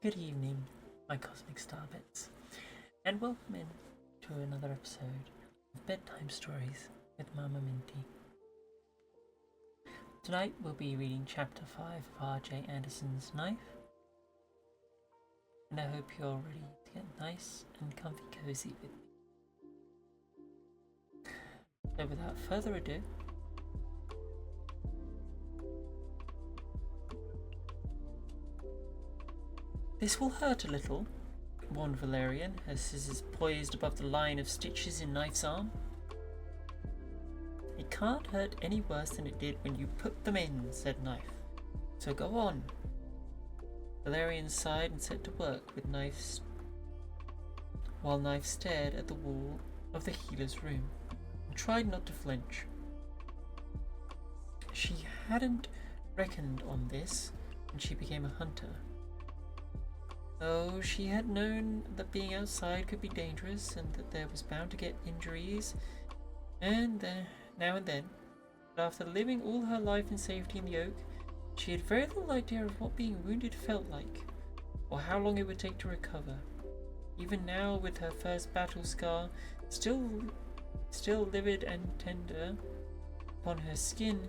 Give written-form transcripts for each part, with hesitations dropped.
Good evening, my cosmic starbits, and welcome in to another episode of Bedtime Stories with Momma Minty. Tonight we'll be reading Chapter 5 of R.J.Anderson's Knife, and I hope you're ready to get nice and comfy cozy with me. So without further ado, "This will hurt a little," warned Valerian, her scissors poised above the line of stitches in Knife's arm. "It can't hurt any worse than it did when you put them in," said Knife. "So go on." Valerian sighed and set to work with while Knife stared at the wall of the healer's room and tried not to flinch. She hadn't reckoned on this when she became a hunter. Though she had known that being outside could be dangerous and that there was bound to get injuries now and then, but after living all her life in safety in the oak, she had very little idea of what being wounded felt like, or how long it would take to recover. Even now, with her first battle scar still livid and tender upon her skin,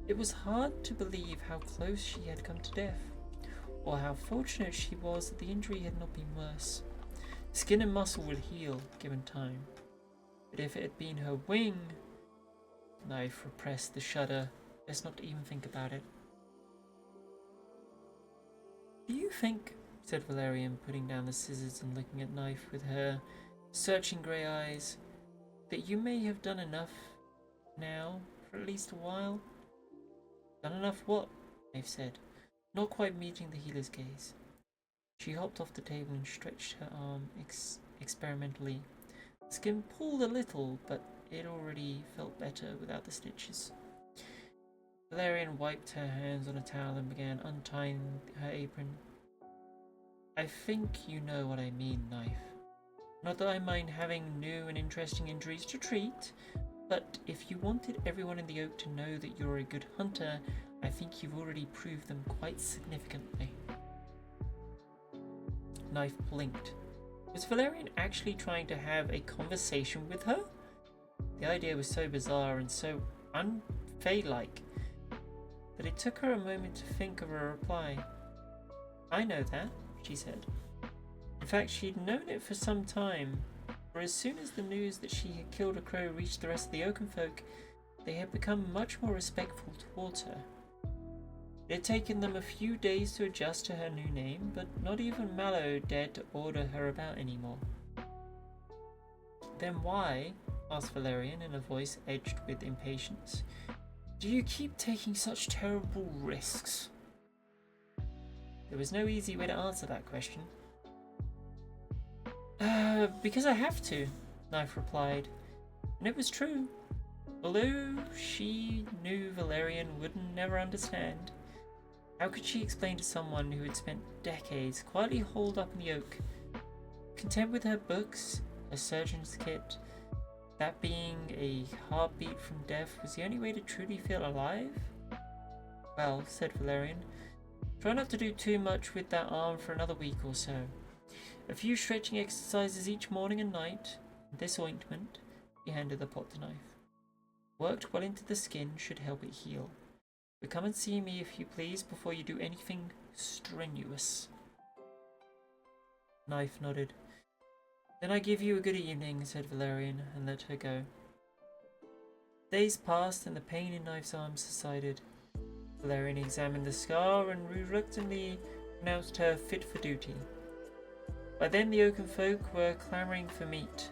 it was hard to believe how close she had come to death, or how fortunate she was that the injury had not been worse. Skin and muscle would heal, given time. But if it had been her wing... Knife repressed the shudder, best not to even think about it. "Do you think," said Valerian, putting down the scissors and looking at Knife with her searching grey eyes, "that you may have done enough now, for at least a while?" "Done enough what?" Knife said, not quite meeting the healer's gaze. She hopped off the table and stretched her arm experimentally. The skin pulled a little, but it already felt better without the stitches. Valerian wiped her hands on a towel and began untying her apron. "I think you know what I mean, Knife. Not that I mind having new and interesting injuries to treat, but if you wanted everyone in the oak to know that you're a good hunter, I think you've already proved them quite significantly." Knife blinked. Was Valerian actually trying to have a conversation with her? The idea was so bizarre and so unfae-like that it took her a moment to think of a reply. "I know that," she said. In fact, she'd known it for some time, for as soon as the news that she had killed a crow reached the rest of the Oakenfolk, they had become much more respectful towards her. It had taken them a few days to adjust to her new name, but not even Mallow dared to order her about anymore. "Then why," asked Valerian in a voice edged with impatience, "do you keep taking such terrible risks?" There was no easy way to answer that question. Because I have to," Knife replied, and it was true, although she knew Valerian would never understand. How could she explain to someone who had spent decades quietly holed up in the oak, content with her books, her surgeon's kit, that being a heartbeat from death was the only way to truly feel alive? "Well," said Valerian, "try not to do too much with that arm for another week or so. A few stretching exercises each morning and night, and this ointment," he handed the pot to Knife, "worked well into the skin, should help it heal. But come and see me, if you please, before you do anything strenuous." Knife nodded. "Then I give you a good evening," said Valerian, and let her go. Days passed and the pain in Knife's arm subsided. Valerian examined the scar and reluctantly pronounced her fit for duty. By then the Oakenfolk were clamouring for meat,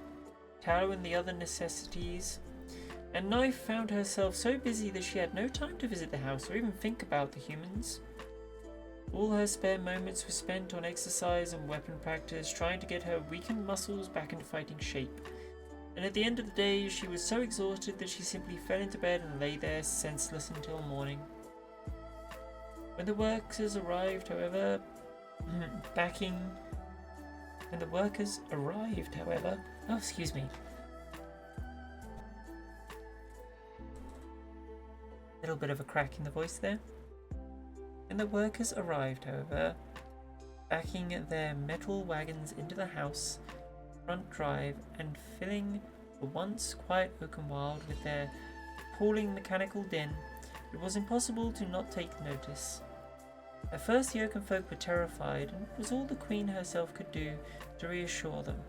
tallow and the other necessities, and Knife found herself so busy that she had no time to visit the house or even think about the humans. All her spare moments were spent on exercise and weapon practice, trying to get her weakened muscles back into fighting shape. And at the end of the day, she was so exhausted that she simply fell into bed and lay there senseless until morning. When the workers arrived, however, oh, excuse me. Little bit of a crack in the voice there. When the workers arrived, however, backing their metal wagons into the house front drive and filling the once quiet Oakenwild with their appalling mechanical din, it was impossible to not take notice. At first the Oakenfolk were terrified, and it was all the Queen herself could do to reassure them.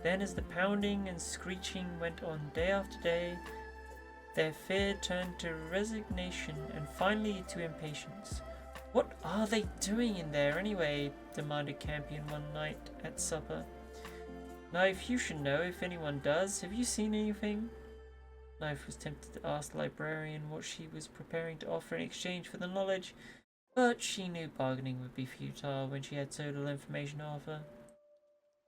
Then, as the pounding and screeching went on day after day, their fear turned to resignation and finally to impatience. "What are they doing in there anyway?" demanded Campion one night at supper. "Knife, you should know if anyone does. Have you seen anything?" Knife was tempted to ask the librarian what she was preparing to offer in exchange for the knowledge, but she knew bargaining would be futile when she had so little information to offer.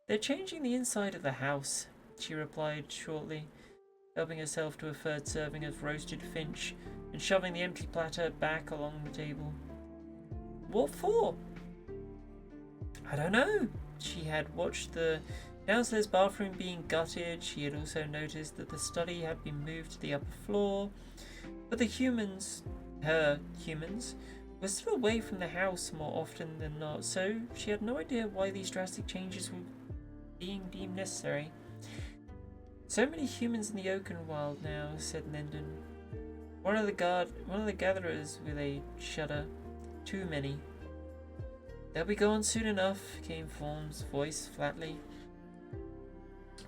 "They're changing the inside of the house," she replied shortly, helping herself to a third serving of roasted finch and shoving the empty platter back along the table. "What for?" "I don't know." She had watched the downstairs bathroom being gutted. She had also noticed that the study had been moved to the upper floor, but the humans, her humans, were still away from the house more often than not, so she had no idea why these drastic changes were being deemed necessary. "So many humans in the Oakenwild now," said Lyndon. One of the gatherers with a shudder. "Too many." "They'll be gone soon enough," came Fawn's voice flatly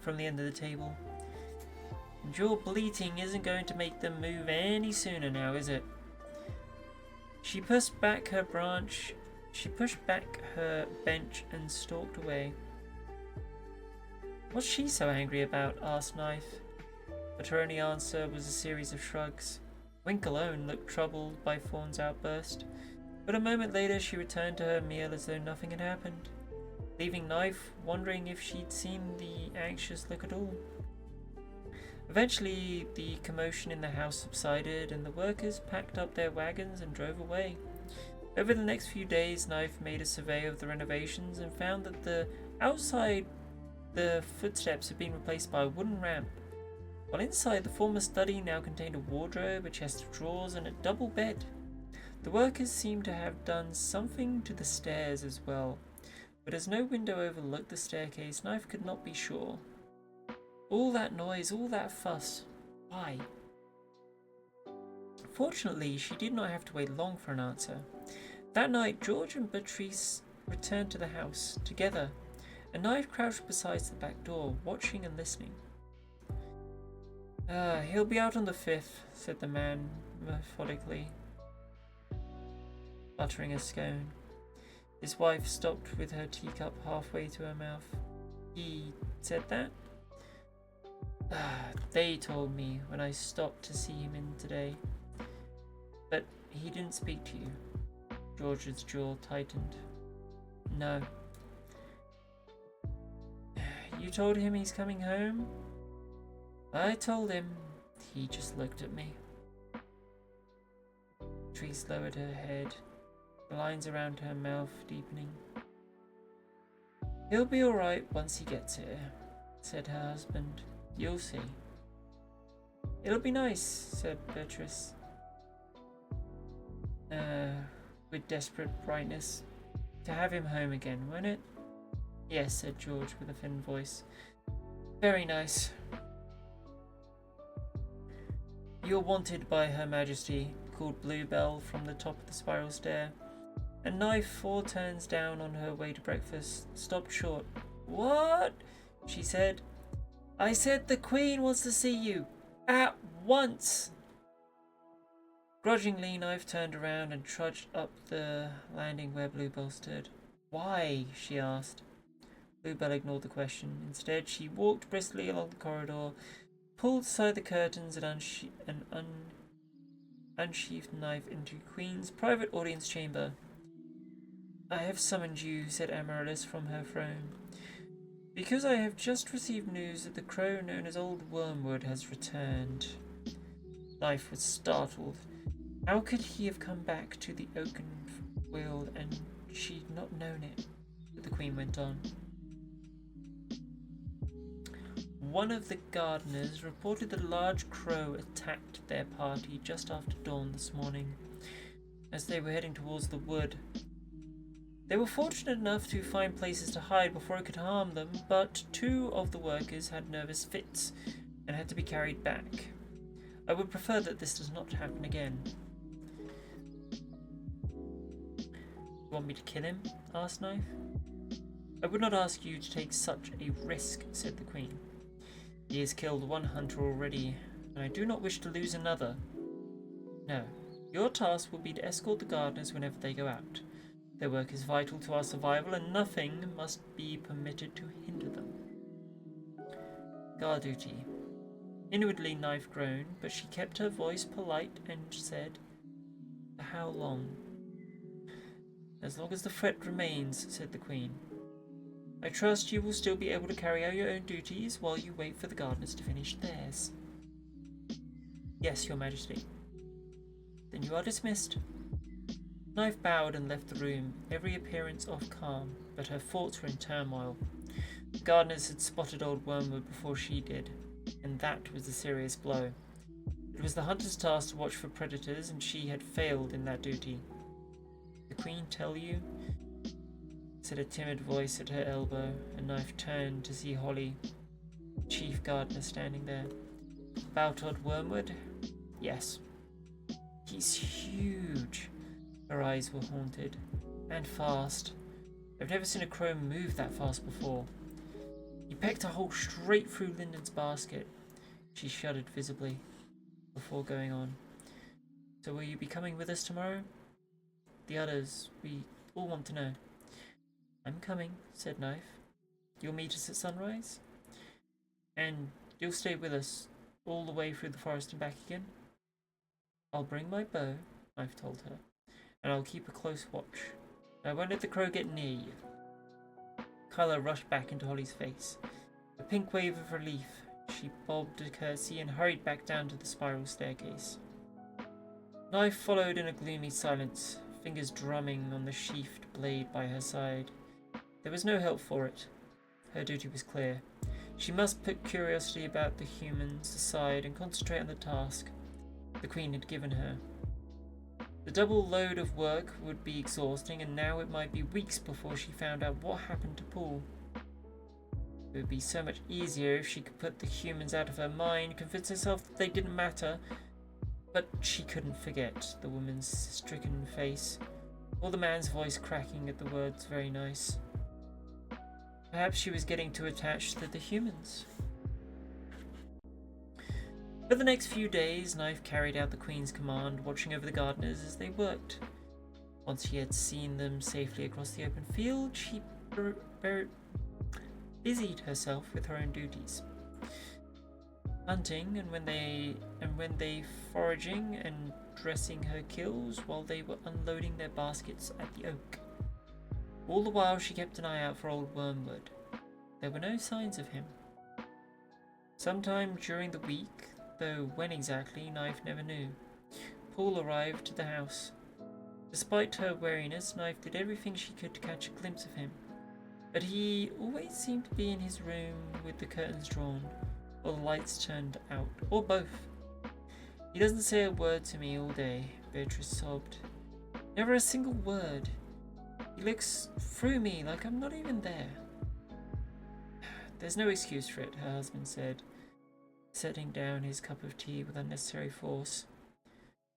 from the end of the table. "And your bleating isn't going to make them move any sooner now, is it?" She pushed back her bench and stalked away. "What's she so angry about?" asked Knife, but her only answer was a series of shrugs. Wink alone looked troubled by Fawn's outburst, but a moment later she returned to her meal as though nothing had happened, leaving Knife wondering if she'd seen the anxious look at all. Eventually, the commotion in the house subsided, and the workers packed up their wagons and drove away. Over the next few days, Knife made a survey of the renovations and found that the footsteps had been replaced by a wooden ramp, while inside the former study now contained a wardrobe, a chest of drawers, and a double bed. The workers seemed to have done something to the stairs as well, but as no window overlooked the staircase, Knife could not be sure. All that noise, all that fuss, why? Fortunately, she did not have to wait long for an answer. That night, George and Beatrice returned to the house together, and Knife crouched beside the back door, watching and listening. He'll be out on the 5th, said the man methodically, buttering a scone. His wife stopped with her teacup halfway to her mouth. "He said that?" "They told me when I stopped to see him in today. But he didn't speak to you." George's jaw tightened. "No." "You told him he's coming home?" "I told him. He just looked at me." Trees lowered her head, the lines around her mouth deepening. "He'll be alright once he gets here," said her husband. "You'll see." "It'll be nice," said Beatrice, with desperate brightness, "to have him home again, won't it?" "Yes," said George with a thin voice. "Very nice." "You're wanted by Her Majesty," called Bluebell from the top of the spiral stair, and Knife, 4 turns down on her way to breakfast, stopped short. "What?" she said. "I said the Queen wants to see you. At once!" Grudgingly, Knife turned around and trudged up the landing where Bluebell stood. "Why?" she asked. Bluebell ignored the question. Instead, she walked briskly along the corridor, pulled aside the curtains, and unsheathed the knife into Queen's private audience chamber. "I have summoned you," said Amaryllis from her throne, "because I have just received news that the crow known as Old Wormwood has returned." Knife was startled. How could he have come back to the Oakenwild and she'd not known it? But the Queen went on. "One of the gardeners reported that a large crow attacked their party just after dawn this morning, as they were heading towards the wood. They were fortunate enough to find places to hide before it could harm them, but 2 of the workers had nervous fits and had to be carried back. I would prefer that this does not happen again. You want me to kill him? Asked Knife. I would not ask you to take such a risk, said the Queen. He has killed 1 hunter already, and I do not wish to lose another. No, your task will be to escort the gardeners whenever they go out. Their work is vital to our survival, and nothing must be permitted to hinder them. Guard duty. Inwardly, Knife groaned, but she kept her voice polite and said, "For how long?" "As long as the threat remains," said the Queen. "I trust you will still be able to carry out your own duties while you wait for the gardeners to finish theirs." "Yes, Your Majesty." "Then you are dismissed." Knife bowed and left the room, every appearance of calm, but her thoughts were in turmoil. The gardeners had spotted old Wormwood before she did, and that was a serious blow. It was the hunter's task to watch for predators, and she had failed in that duty. "The Queen tell you?" said a timid voice at her elbow, and Knife turned to see Holly, chief gardener, standing there. "About old Wormwood?" "Yes." "He's huge." Her eyes were haunted. "And fast. I've never seen a crow move that fast before. He pecked a hole straight through Lyndon's basket." She shuddered visibly before going on. "So will you be coming with us tomorrow?" "The others, we all want to know." "I'm coming," said Knife. "You'll meet us at sunrise? And you'll stay with us all the way through the forest and back again?" "I'll bring my bow," Knife told her, "and I'll keep a close watch. I won't let the crow get near you." Colour rushed back into Holly's face. A pink wave of relief. She bobbed a curtsy and hurried back down to the spiral staircase. Knife followed in a gloomy silence, fingers drumming on the sheathed blade by her side. There was no help for it. Her duty was clear. She must put curiosity about the humans aside and concentrate on the task the Queen had given her. The double load of work would be exhausting, and now it might be weeks before she found out what happened to Paul. It would be so much easier if she could put the humans out of her mind, convince herself that they didn't matter. But she couldn't forget the woman's stricken face, or the man's voice cracking at the words "very nice." Perhaps she was getting too attached to the humans. For the next few days, Knife carried out the Queen's command, watching over the gardeners as they worked. Once she had seen them safely across the open field, she busied herself with her own duties. Hunting, and when they foraging and dressing her kills while they were unloading their baskets at the oak. All the while she kept an eye out for old Wormwood. There were no signs of him. Sometime during the week, though when exactly, Knife never knew, Paul arrived to the house. Despite her wariness, Knife did everything she could to catch a glimpse of him, but he always seemed to be in his room with the curtains drawn, or the lights turned out, or both. "He doesn't say a word to me all day," Beatrice sobbed. "Never a single word. He looks through me like I'm not even there." "There's no excuse for it," her husband said, setting down his cup of tea with unnecessary force.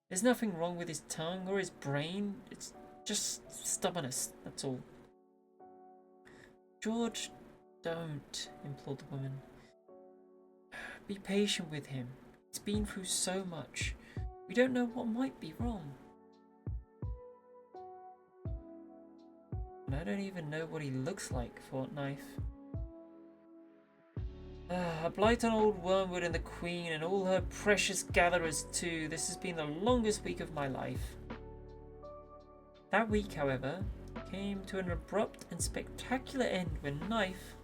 "There's nothing wrong with his tongue or his brain. It's just stubbornness, that's all." "George, don't," implored the woman. "Be patient with him. He's been through so much. We don't know what might be wrong." "And I don't even know what he looks like," thought Knife. A blight on old Wormwood and the Queen and all her precious gatherers too. This has been the longest week of my life. That week, however, came to an abrupt and spectacular end when Knife,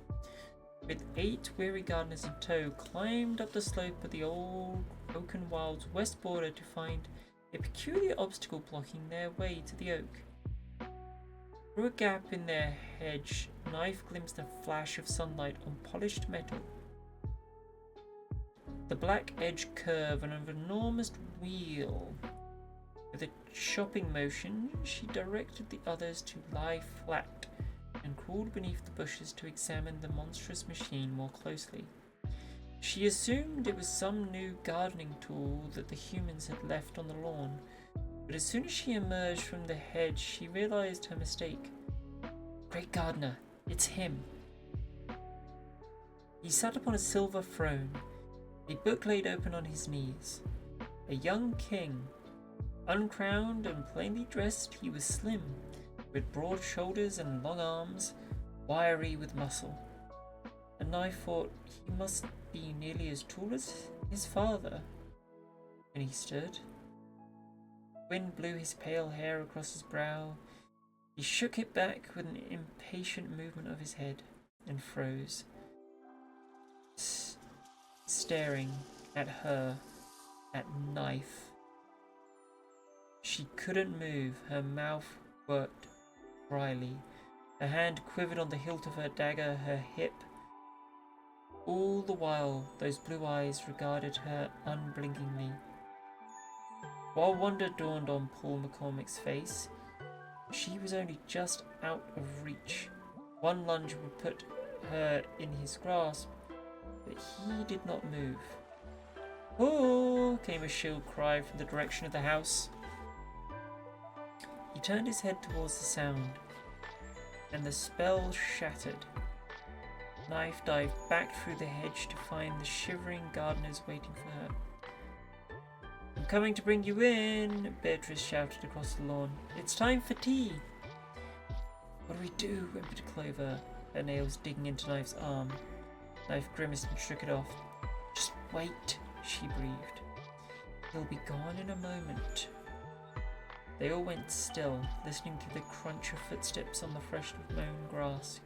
with 8 weary gardeners in tow, climbed up the slope of the old Oaken Wild's west border to find a peculiar obstacle blocking their way to the oak. Through a gap in their hedge, Knife glimpsed a flash of sunlight on polished metal. The black edge curve of an enormous wheel with a chopping motion, she directed the others to lie flat and crawled beneath the bushes to examine the monstrous machine more closely. She assumed it was some new gardening tool that the humans had left on the lawn, but as soon as she emerged from the hedge, she realized her mistake. Great Gardener, it's him. He sat upon a silver throne, a book laid open on his knees. A young king. Uncrowned and plainly dressed, he was slim, with broad shoulders and long arms, wiry with muscle. And I thought he must be nearly as tall as his father. When he stood, wind blew his pale hair across his brow. He shook it back with an impatient movement of his head and froze, staring at her, at Knife. She couldn't move, her mouth worked wryly. Her hand quivered on the hilt of her dagger, her hip. All the while, those blue eyes regarded her unblinkingly. While wonder dawned on Paul McCormick's face, she was only just out of reach. One lunge would put her in his grasp, but he did not move. "Oh!" came a shrill cry from the direction of the house. He turned his head towards the sound, and the spell shattered. Knife dived back through the hedge to find the shivering gardeners waiting for her. "I'm coming to bring you in," Beatrice shouted across the lawn. "It's time for tea." "What do we do?" whimpered Clover, her nails digging into Knife's arm. Knife grimaced and shook it off. "Just wait," she breathed. "He'll be gone in a moment." They all went still, listening to the crunch of footsteps on the freshly mown grass.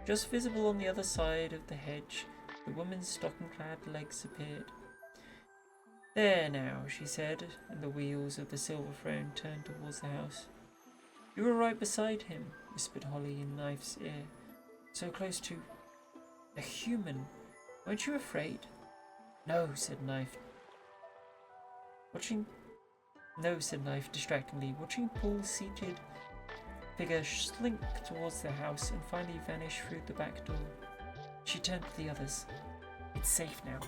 Just visible on the other side of the hedge, the woman's stocking-clad legs appeared. "There now," she said, and the wheels of the silver throne turned towards the house. "You were right beside him," whispered Holly in Knife's ear. "So close to a human. Weren't you afraid?" "No," said Knife. No, said Knife distractingly, watching Paul's seated figure slink towards the house and finally vanish through the back door. She turned to the others. "It's safe now.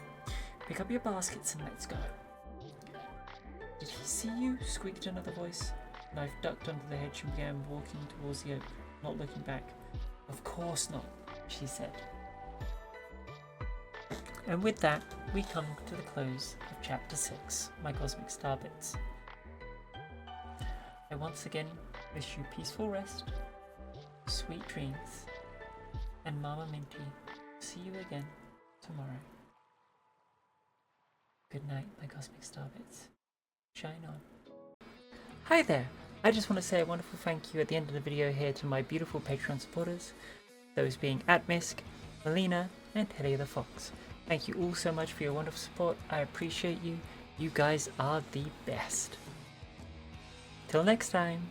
Pick up your baskets and let's go." "Did he see you?" squeaked another voice. Knife ducked under the hedge and began walking towards the oak, not looking back. "Of course not," she said. And with that, we come to the close of Chapter 6, My Cosmic Starbits. I once again wish you peaceful rest, sweet dreams, and Momma Minty, see you again tomorrow. Good night, my Cosmic Starbits. Shine on. Hi there! I just want to say a wonderful thank you at the end of the video here to my beautiful Patreon supporters, those being Atmisk, Melina, and Teddy the Fox. Thank you all so much for your wonderful support. I appreciate you. You guys are the best. Till next time.